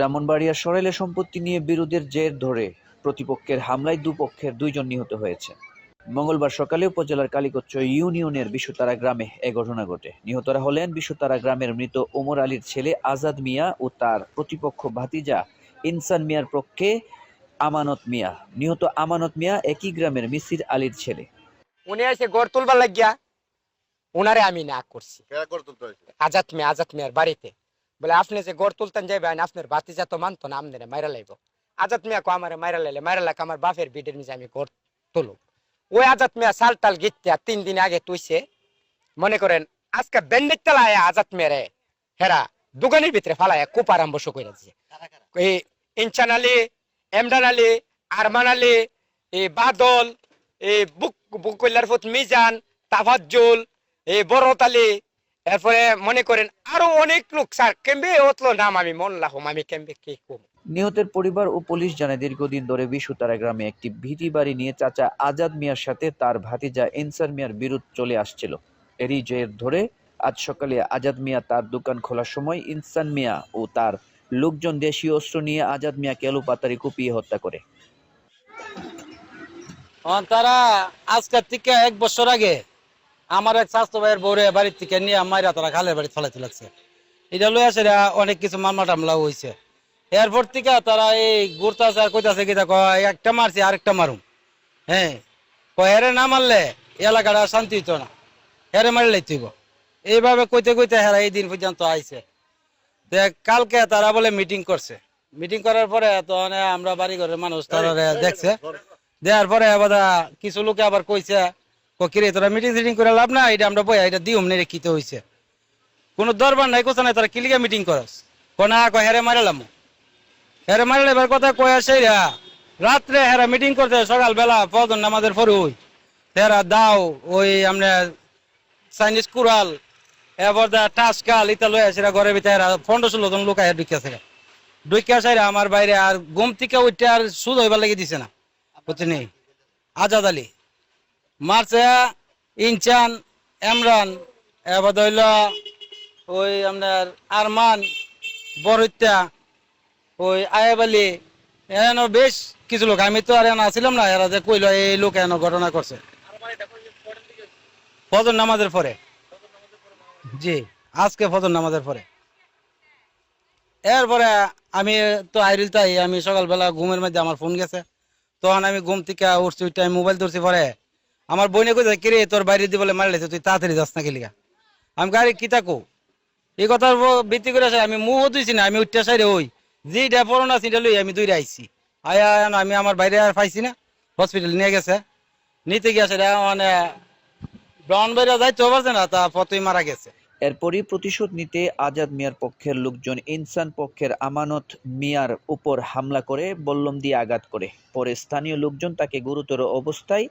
ব্রাহ্মণবাড়িয়া সরাইলে সম্পত্তি নিয়ে বিরোধের জের ধরে প্রতিপক্ষের হামলায় দুপক্ষের 2 জন নিহত হয়েছে। মঙ্গলবার সকালে উপজেলার কালীকচ্ছ ইউনিয়নের বিশুতারা গ্রামে এ ঘটনা ঘটে। নিহতরা হলেন বিশুতারা গ্রামের মৃত ওমর আলীর ছেলে আজাদ মিয়া ও তার প্রতিপক্ষ ভাতিজা ইনসান মিয়ার পক্ষে আমানত মিয়া। নিহত আমানত মিয়া একই গ্রামের মিসির আলীর ছেলে। উনি এসে গড় তুলবার লাগিয়া ওনারে আমি না করছি। আজাদ মিয়ার বাড়িতে বলে আপনি যে গড় তুলতেন যাইবেন আপনার ভাতিজা তো মানতো না, আপনারা মাইরা লাইব। আজাদ মিয়া কো আমার মাইরা লাইলে মাইরা লাগ আমার বাপের বিডের নিচে আমি গড় তুলব। ওই আজাদ মিয়া সাল টাল গিতে 3 দিন আগে তুইছে, মনে করেন আজকে বেন্ডের তলায় আজাদ মেরে হেরা দোকানের ভিতরে ফালায় খুব আরম্ভ করে দিচ্ছে। এই ইনসান আলী, এমরান আলী, আরমান আলী, এই বাদল, এই বুকল্লার ফুত মিজান, তাফাজ্জুল, এই বরত আলী, এরপরে মনে করেন আরো অনেক লোক স্যার কেমবে অতলো নাম আমি মন লাখম আমি কেমবে কি কম। নিহতের পরিবার ও পুলিশ জানায় দীর্ঘদিন ধরে বিশুতারা গ্রামে একটি ভিটি বাড়ি নিয়ে চাচা আজাদ মিয়ার সাথে তার ভাতিজা ইনসান মিয়ার বিরোধ চলে আসছিল। এরই জের ধরে আজ সকালে আজাদ মিয়া তার দোকান খোলার সময় ইনসান মিয়া ও তার লোকজন দেশীয় অস্ত্র নিয়ে আজাদ মিয়াকে এলোপাতাড়ি কুপিয়ে হত্যা করে। তারা আজকের থেকে 1 বছর আগে আমার এক স্বাস্থ্য ভাইয়ের বউরে বাড়ির থেকে নিয়ে মাইরা তারা খালের বাড়ি ফলাইতে লাগছে। এটা লইয়া সেটা অনেক কিছু মামলা টামলা হয়েছে। এরপর থেকে তারা এই ঘুরতেছে আর কইতাছে কি দেখো একটা মারছি আরেকটা মারুম। হ্যাঁ, হেরে না মারলে এলাকাটা শান্তি হইতো না, হেরে মারলেই তুইব। এইভাবে কইতে কইতে হেরা এই দিন পর্যন্ত আইছে। কালকে তারা বলে মিটিং করছে। মিটিং করার পরে তো আমরা বাড়ি ঘরের মানুষ তারা দেখছে, দেওয়ার পরে আবার কিছু লোকে আবার কইছে কিরে তোরা মিটিং টিটিং করে লাভ না, এটা আমরা বই এটা দিও নেই রেখিতে হয়েছে। কোনো দরবার নাই কোথা নাই, তারা কিলিকে মিটিং করস কোনা হেরে মারালাম, হেরে মারলে এবার কথা কয়ে আসে রাত্রে হেরা মিটিং করতে সকালবেলা ফজর নামাজের পরে ওই হেরা দাও ওই আমরা চাইনিজ কুড়াল এবার টাসকাল ইতা লয়ে আসে ঘরের ভিতরে 15-16 জন লোক ঢুকিয়াছে। ঢুকিয়া আসে আমার বাইরে আর ঘুম থেকে ওইটা আর সুদ হইবার লেগে দিছে না, বুঝছেন? আজাদ আলী মারছে, ইনসান, এমরান, এবার হইল ওই আপনার আরমান, বরত্যা, ওই আয়েব আলী, এন বেশ কিছু লোক। আমি তো আর আসছিলাম না, এরা যে কইল এই লোক এন ঘটনা করছে ফজর নামাজের পরে। জি, আজকে ফজর নামাজের পরে। এরপরে আমি তো আইরিল তাই আমি সকালবেলা ঘুমের মধ্যে আমার ফোন গেছে, তখন আমি ঘুম থেকে উঠছি, ওইটা মোবাইল ধরছি। পরে আমার বইনে কই কিরে তোর বাইরে দিয়ে বলে মারলেছে, তুই তাড়াতাড়ি যাস না কিলিগা। আমি গাড়ি কি তাকো এই কথার ভিত্তি করে আমি মুখ দিয়েছি না, আমি উঠতে সাইরে ওই যেটা পড়না সেটা লই আমি দৌড়ে আইছি। আয়া আমি আমার বাইরে আর পাইছি না, হসপিটাল নিয়ে গেছে, নিতে গিয়েছে মানে ব্রাহ্মণবাড়িয়া যাইতে পারছে না, তা পথই মারা গেছে। এরপরই প্রতিশোধ নিতে আজাদ মিয়ার পক্ষের লোকজন ইনসান পক্ষের আমানত মিয়ার উপর হামলা করে বল্লম দিয়ে আঘাত করে। পরে স্থানীয় লোকজন তাকে গুরুতর অবস্থায়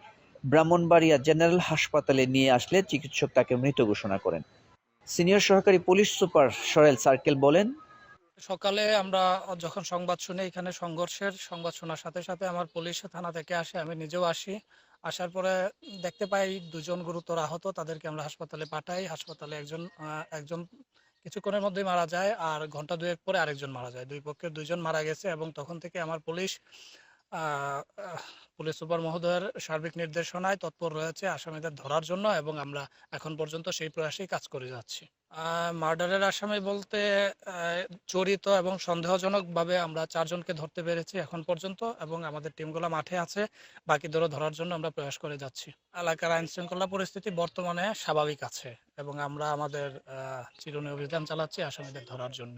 ব্রাহ্মণবাড়িয়া জেনারেল হাসপাতালে নিয়ে আসলে চিকিৎসক তাকে মৃত ঘোষণা করেন। সিনিয়র সহকারী পুলিশ সুপার সরেল সার্কেল বলেন, সকালে আমরা যখন সংবাদ শুনে এখানে সংঘর্ষের সংবাদ শোনার সাথে সাথে আমার পুলিশ থানা থেকে আসে, আমি নিজেও আসি। আসার পরে দেখতে পাই 2 জন গুরুতর আহত, তাদেরকে আমরা হাসপাতালে পাঠাই। হাসপাতালে একজন কিছুক্ষণের মধ্যেই মারা যায়, আর ঘন্টা 2 পরে আরেকজন মারা যায়। 2 পক্ষের 2 জন মারা গেছে এবং তখন থেকে আমার পুলিশ পুলিশ সুপার মহোদয়ের সার্বিক নির্দেশনায় তৎপর রয়েছে আসামিদের ধরার জন্য, এবং আমরা এখন পর্যন্ত সেই প্রয়াসেই কাজ করে যাচ্ছি। মার্ডারের আসামি বলতে জড়িত এবং সন্দেহজনকভাবে আমরা 4 জনকে ধরতে পেরেছি এখন পর্যন্ত, এবং আমাদের টিমগুলো মাঠে আছে, বাকিদেরও ধরার জন্য আমরা প্রয়াস করে যাচ্ছি। এলাকার আইন শৃঙ্খলা পরিস্থিতি বর্তমানে স্বাভাবিক আছে এবং আমরা আমাদের চিরুনি অভিযান চালাচ্ছি আসামিদের ধরার জন্য।